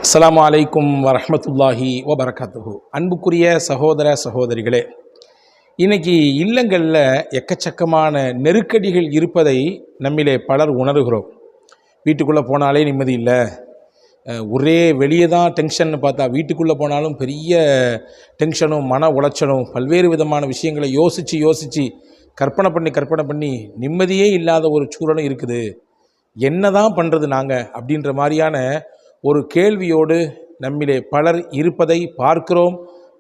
அஸ்ஸலாமு அலைக்கும் வரஹ்மத்துல்லாஹி வபரகாத்துஹு. அன்புக்குரிய சகோதர சகோதரிகளே, இன்னைக்கு இல்லங்களில் எக்கச்சக்கமான நெருக்கடிகள் இருப்பதை நம்மிலே பலர் உணர்கிறோம். வீட்டுக்குள்ளே போனாலே நிம்மதி இல்லை, ஒரே வெளியே தான் டென்ஷன் பார்த்தா வீட்டுக்குள்ளே போனாலும் பெரிய டென்ஷனும் மன உளைச்சலும், பல்வேறு விதமான விஷயங்களை யோசித்து கற்பனை பண்ணி நிம்மதியே இல்லாத ஒரு சூழலும் இருக்குது. என்ன தான் பண்ணுறது நாங்கள் அப்படின்ற மாதிரியான ஒரு கேள்வியோடு நம்மிலே பலர் இருப்பதை பார்க்கிறோம்.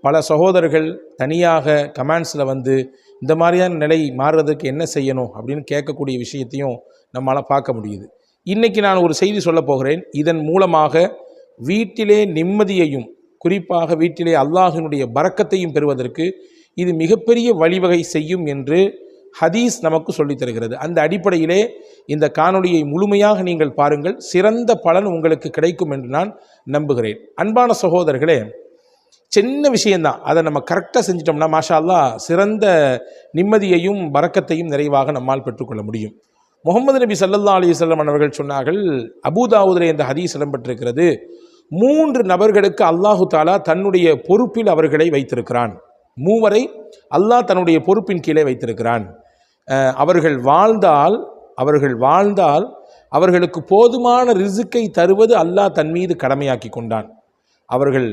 பல சகோதரர்கள் தனியாக கமெண்ட்ஸில் வந்து இந்த மாதிரியான நிலை மாறுறதுக்கு என்ன செய்யணும் அப்படின்னு கேட்கக்கூடிய விஷயத்தையும் நம்மளால் பார்க்க முடியுது. இன்றைக்கி நான் ஒரு செய்தி சொல்ல போகிறேன். இதன் மூலமாக வீட்டிலே நிம்மதியையும் குறிப்பாக வீட்டிலே அல்லாஹினுடைய பரக்கத்தையும் பெறுவதற்கு இது மிகப்பெரிய வழிவகை செய்யும் என்று ஹதீஸ் நமக்கு சொல்லித் தருகிறது. அந்த அடிப்படையிலே இந்த காணொளியை முழுமையாக நீங்கள் பாருங்கள், சிறந்த பலன் உங்களுக்கு கிடைக்கும் என்று நான் நம்புகிறேன். அன்பான சகோதரர்களே, சின்ன விஷயந்தான், அதை நம்ம கரெக்டாக செஞ்சிட்டோம்னா மாஷா அல்லாஹ் சிறந்த நிம்மதியையும் பரக்கத்தையும் நிறைவாக நம்மால் பெற்றுக்கொள்ள முடியும். முகமது நபி ஸல்லல்லாஹு அலைஹி வஸல்லம் அவர்கள் சொன்னார்கள், அபூதாவூதிலே இந்த ஹதீஸ் இடம்பெற்றிருக்கிறது, 3 நபர்களுக்கு அல்லாஹு தாலா தன்னுடைய பொறுப்பில் அவர்களை வைத்திருக்கிறான். 3 அல்லாஹ் தன்னுடைய பொறுப்பின் கீழே வைத்திருக்கிறான். அவர்கள் வாழ்ந்தால் அவர்களுக்கு போதுமான ரிசுக்கை தருவது அல்லாஹ் தன் மீது கடமையாக்கி கொண்டான். அவர்கள்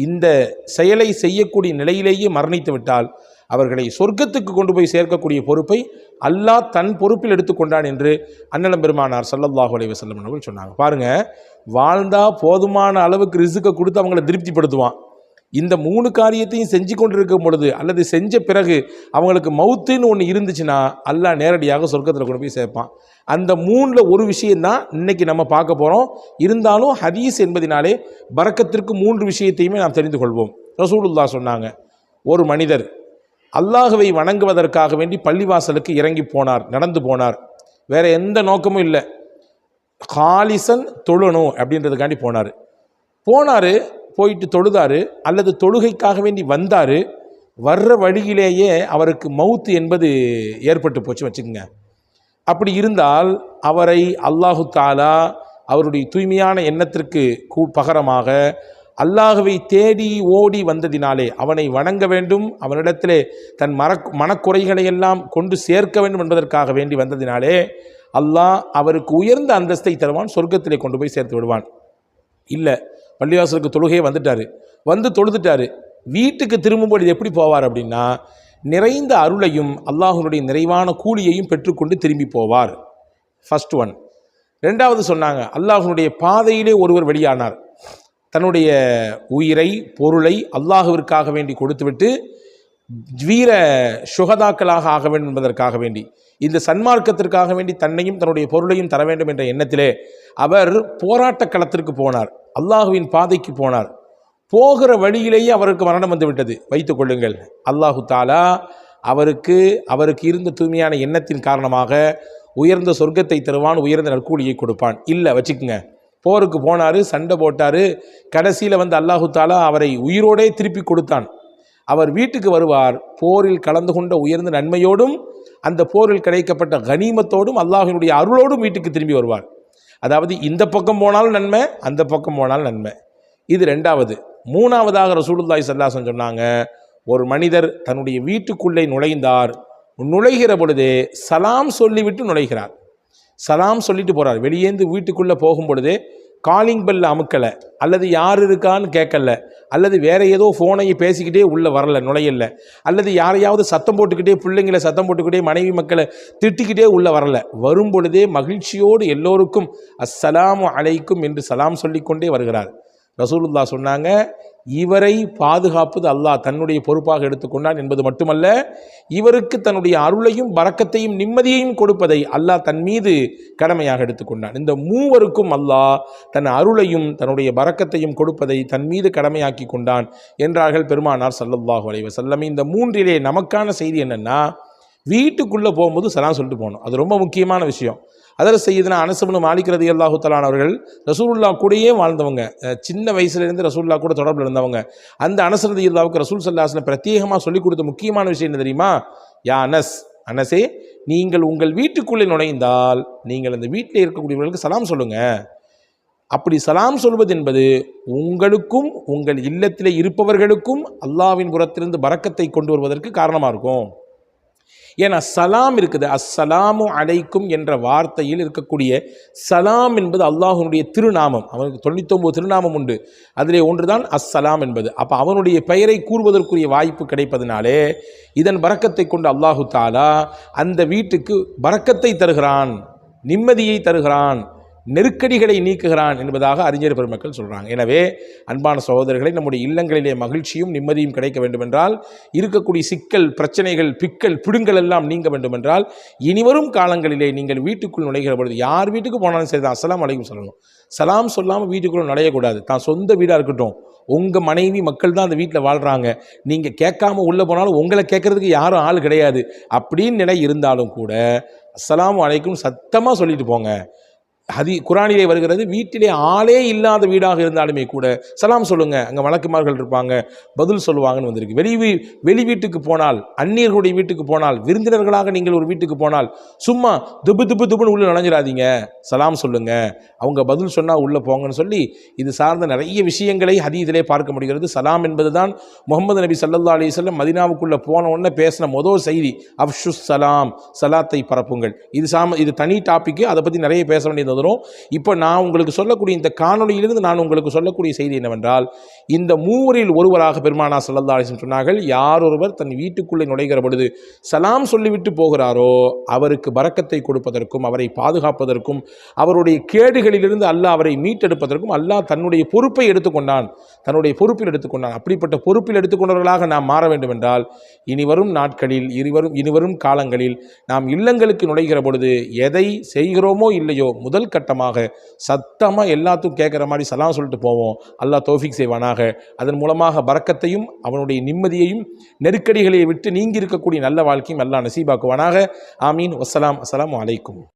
இந்த செயலை செய்யக்கூடிய நிலையிலேயே மரணித்து விட்டால் அவர்களை சொர்க்கத்துக்கு கொண்டு போய் சேர்க்கக்கூடிய பொறுப்பை அல்லாஹ் தன் பொறுப்பில் எடுத்துக்கொண்டான் என்று அண்ணலம் பெருமானார் ஸல்லல்லாஹு அலைஹி வஸல்லம் அவர்கள் சொன்னாங்க. பாருங்க, வாழ்ந்தா போதுமான அளவுக்கு ரிசுக்கை கொடுத்து அவங்கள திருப்திப்படுத்துவான். இந்த 3 காரியத்தையும் செஞ்சு கொண்டிருக்கும் பொழுது அல்லது செஞ்ச பிறகு அவங்களுக்கு மவுத்துன்னு ஒன்று இருந்துச்சுன்னா அல்லாஹ் நேரடியாக சொர்க்கத்தில் கொண்டு போய் சேர்ப்பான். அந்த 3ல் ஒரு விஷயந்தான் இன்னைக்கு நம்ம பார்க்க போகிறோம். இருந்தாலும் ஹதீஸ் என்பதினாலே பரக்கத்திற்கு 3 விஷயத்தையுமே நாம் தெரிந்து கொள்வோம். ரசூலுல்லாஹ் சொன்னாங்க, ஒரு மனிதர் அல்லாஹ்வை வணங்குவதற்காக வேண்டி பள்ளிவாசலுக்கு இறங்கி போனார், நடந்து போனார், வேற எந்த நோக்கமும் இல்லை, காலிசன் தொழணும் அப்படின்றதுக்காண்டி போனார். போயிட்டு தொழுதாரு அல்லது தொழுகைக்காக வேண்டி வந்தார். வர்ற வழியிலேயே அவருக்கு மவுத்து என்பது ஏற்பட்டு போச்சு வச்சுக்கோங்க. அப்படி இருந்தால் அவரை அல்லாஹு தாலா அவருடைய தூய்மையான எண்ணத்திற்கு பகரமாக அல்லாஹுவை தேடி ஓடி வந்ததினாலே அவனை வணங்க வேண்டும், அவனிடத்திலே தன் மனக்குறைகளை எல்லாம் கொண்டு சேர்க்க வேண்டும் என்பதற்காக வேண்டி வந்ததினாலே அல்லாஹ் அவருக்கு உயர்ந்த அந்தஸ்தை தருவான், சொர்க்கத்திலே கொண்டு போய் சேர்த்து விடுவான். இல்லை, பள்ளிவாசலுக்கு தொழுகையே வந்து தொழுதுட்டாரு, வீட்டுக்கு திரும்பும்போது எப்படி போவார் அப்படின்னா நிறைந்த அருளையும் அல்லாஹ்வுடைய நிறைவான கூலியையும் பெற்றுக்கொண்டு திரும்பி போவார். First one. 2வது சொன்னாங்க, அல்லாஹ்வுடைய பாதையிலே ஒருவர் வெளியானார், தன்னுடைய உயிரை பொருளை அல்லாஹ்விற்காக வேண்டி கொடுத்துவிட்டு வீர சுகதாக்களாக ஆக வேண்டும் என்பதற்காக வேண்டி, இந்த சன்மார்க்கத்திற்காக வேண்டி தன்னையும் தன்னுடைய பொருளையும் தர வேண்டும் என்ற எண்ணத்திலே அவர் போராட்ட களத்திற்கு போனார், அல்லாஹுவின் பாதைக்கு போனார். போகிற வழியிலேயே அவருக்கு மரணம் வந்து விட்டது வைத்துக் கொள்ளுங்கள். அல்லாஹு தாலா அவருக்கு இருந்த தூய்மையான எண்ணத்தின் காரணமாக உயர்ந்த சொர்க்கத்தை தருவான், உயர்ந்த நற்கூலியை கொடுப்பான். இல்லை வச்சுக்குங்க, போருக்கு போனார், சண்டை போட்டார், கடைசியில் வந்து அல்லாஹு தாலா அவரை உயிரோடே திருப்பி கொடுத்தான். அவர் வீட்டுக்கு வருவார், போரில் கலந்து கொண்ட உயர்ந்த நன்மையோடும் அந்த போரில் கிடைக்கப்பட்ட கனிமத்தோடும் அல்லாஹினுடைய அருளோடும் வீட்டுக்கு திரும்பி வருவார். அதாவது இந்த பக்கம் போனாலும் நன்மை, அந்த பக்கம் போனாலும் நன்மை. இது 2வது. 3வதாக ரசூலுல்லாஹி ஸல்லல்லாஹு அலைஹி வஸல்லம் சொன்னாங்க, ஒரு மனிதர் தன்னுடைய வீட்டுக்குள்ளே நுழைந்தார், நுழைகிற பொழுதே சலாம் சொல்லிவிட்டு நுழைகிறார், சலாம் சொல்லிட்டு போகிறார். வெளியேந்து வீட்டுக்குள்ளே போகும் பொழுதே காலிங் பெல் அமுக்கலை, அல்லது யார் இருக்கான்னு கேட்கல, அல்லது வேற ஏதோ ஃபோனையை பேசிக்கிட்டே உள்ளே வரல, நுழையல, அல்லது யாரையாவது சத்தம் போட்டுக்கிட்டே பிள்ளைங்களை சத்தம் போட்டுக்கிட்டே மனைவி மக்களை திட்டிக்கிட்டே உள்ளே வரல. வரும் பொழுதே மகிழ்ச்சியோடு எல்லோருக்கும் அஸ்ஸலாமு அலைக்கும் என்று சலாம் சொல்லிக்கொண்டே வருகிறார். ரசூலுல்லாஹ் சொன்னாங்க, இவரை பாதுகாப்பது அல்லாஹ் தன்னுடைய பொறுப்பாக எடுத்துக்கொண்டான் என்பது மட்டுமல்ல, இவருக்கு தன்னுடைய அருளையும் பரக்கத்தையும் நிம்மதியையும் கொடுப்பதை அல்லாஹ் தன் மீது கடமையாக எடுத்துக்கொண்டான். இந்த 3 அல்லாஹ் தன் அருளையும் தன்னுடைய பரக்கத்தையும் கொடுப்பதை தன் மீது கடமையாக்கி கொண்டான் என்றார்கள் பெருமானார் ஸல்லல்லாஹு அலைஹி வஸல்லம். இந்த 3லே நமக்கான செய்தி என்னன்னா, வீட்டுக்குள்ளே போகும்போது சலாம் சொல்லிட்டு போகணும். அது ரொம்ப முக்கியமான விஷயம். அதர் சையதுனா அனஸ் இப்னு மாலிக் ரலியல்லாஹு தஆலா அவர்கள் ரசூலுல்லாஹ் கூடயே வாழ்ந்தவங்க, சின்ன வயசுலேருந்து ரசூலுல்லாஹ் கூட தொடர்பில் இருந்தவங்க. அந்த அனஸ் ரலியல்லாஹுக்கு ரசூல் ஸல்லல்லாஹு அலைஹி வஸல்லம் பிரத்யேகமாக சொல்லிக் கொடுத்த முக்கியமான விஷயம் என்ன தெரியுமா? யா அனஸே, நீங்கள் உங்கள் வீட்டுக்குள்ளே நுழைந்தால் நீங்கள் அந்த வீட்டில் இருக்கக்கூடியவர்களுக்கு சலாம் சொல்லுங்கள். அப்படி சலாம் சொல்வது என்பது உங்களுக்கும் உங்கள் இல்லத்திலே இருப்பவர்களுக்கும் அல்லாஹ்வின் புறத்திலிருந்து பரக்கத்தை கொண்டு வருவதற்கு காரணமாக இருக்கும். ஏன்னா சலாம் இருக்குது, அஸ்ஸலாமு அலைக்கும் என்ற வார்த்தையில் இருக்கக்கூடிய சலாம் என்பது அல்லாஹ்வுடைய திருநாமம். அவனுக்கு 99 திருநாமம் உண்டு, அதிலே ஒன்றுதான் அஸ்ஸலாம் என்பது. அப்போ அவனுடைய பெயரை கூறுவதற்குரிய வாய்ப்பு கிடைப்பதனாலே இதன் பரக்கத்தை கொண்டு அல்லாஹு தாலா அந்த வீட்டுக்கு பரக்கத்தை தருகிறான், நிம்மதியை தருகிறான், நெருக்கடிகளை நீக்குகிறான் என்பதாக அறிஞர் பெருமக்கள் சொல்கிறாங்க. எனவே அன்பான சகோதரர்களை, நம்முடைய இல்லங்களிலே மகிழ்ச்சியும் நிம்மதியும் கிடைக்க வேண்டுமென்றால், இருக்கக்கூடிய சிக்கல் பிரச்சனைகள் பிக்கல் பிடுங்கள் எல்லாம் நீங்க வேண்டுமென்றால், இனிவரும் காலங்களிலே நீங்கள் வீட்டுக்குள் நுழைகிற பொழுது யார் வீட்டுக்கு போனாலும் சரி தான் அஸ்ஸலாமு அலைக்கும் சொல்லணும். சலாம் சொல்லாமல் வீட்டுக்குள்ள நுழையக்கூடாது. தான் சொந்த வீடாக இருக்கட்டும், உங்கள் மனைவி மக்கள் தான் அந்த வீட்டில் வாழ்கிறாங்க, நீங்கள் கேட்காம உள்ளே போனாலும் உங்களை கேட்குறதுக்கு யாரும் ஆள் கிடையாது அப்படின்னு நிலை இருந்தாலும் கூட அஸ்ஸலாமு அலைக்கும் சத்தமாக சொல்லிட்டு போங்க. குரானிலே வருகிறது, வீட்டிலே ஆளே இல்லாத வீடாக இருந்தாலுமே கூட சலாம் சொல்லுங்க, அங்கே மலக்குமார்கள் இருப்பாங்க, பதில் சொல்லுவாங்கன்னு வந்திருக்கு. வெளி வீட்டுக்கு போனால், அந்நியர்களுடைய வீட்டுக்கு போனால், விருந்தினர்களாக நீங்கள் ஒரு வீட்டுக்கு போனால் சும்மா துப்புன்னு உள்ள நுழைஞ்சிடாதீங்க, சலாம் சொல்லுங்க, அவங்க பதில் சொன்னால் உள்ளே போங்கன்னு சொல்லி இது சார்ந்த நிறைய விஷயங்களை ஹதீஸிலே பார்க்க முடிகிறது. சலாம் என்பது தான் முகமது நபி ஸல்லல்லாஹு அலைஹி வஸல்லம் மதீனாவுக்குள்ளே போன உடனே பேசின முதல் செய்தி, அஃஷுஸ் சலாம், சலாத்தை பரப்புங்கள். இது தனி டாபிக்கு, அதை பற்றி நிறைய பேச வேண்டியது வரும். இப்போ நான் உங்களுக்கு சொல்லக்கூடிய இந்த காணொளியிலிருந்து நான் உங்களுக்கு சொல்லக்கூடிய செய்தி என்னவென்றால், இந்த மூவரில் ஒருவராக பெருமானார் ஸல்லல்லாஹு அலைஹி வஸல்லம் சொன்னார்கள், யார் ஒருவர் தன் வீட்டுக்குள்ளே நுழைகிற பொழுது சலாம் சொல்லிவிட்டு போகிறாரோ அவருக்கு பரக்கத்தை கொடுப்பதற்கும் அவரை பாதுகாப்பதற்கும் அவருடைய கேடுகளிலிருந்து அல்லாஹ் அவரை மீட்டெடுப்பதற்கும் அல்லாஹ் தன்னுடைய பொறுப்பை எடுத்துக்கொண்டான், தன்னுடைய பொறுப்பில் எடுத்துக்கொண்டான். அப்படிப்பட்ட பொறுப்பில் எடுத்துக்கொண்டவர்களாக நாம் மாற வேண்டும் என்றால், இனிவரும் நாட்களில் இனிவரும் காலங்களில் நாம் இல்லங்களுக்கு நுழைகிற பொழுது எதை செய்கிறோமோ இல்லையோ முதல் கட்டமாக சத்தமாக எல்லாத்துக்கும் கேட்குற மாதிரி சலாம் சொல்லிட்டு போவோம். அல்லாஹ் தௌஃபீக் செய்வானாக. அதன் மூலமாக பரக்கத்தையும் அவனுடைய நிம்மதியையும் நெருக்கடிகளை விட்டு நீங்கி இருக்கக்கூடிய நல்ல வாழ்க்கையும் அல்லாஹ் நசீபாக்குவானாக. ஆமீன். வஸ்ஸலாம். அஸ்ஸலாமு அலைக்கும்.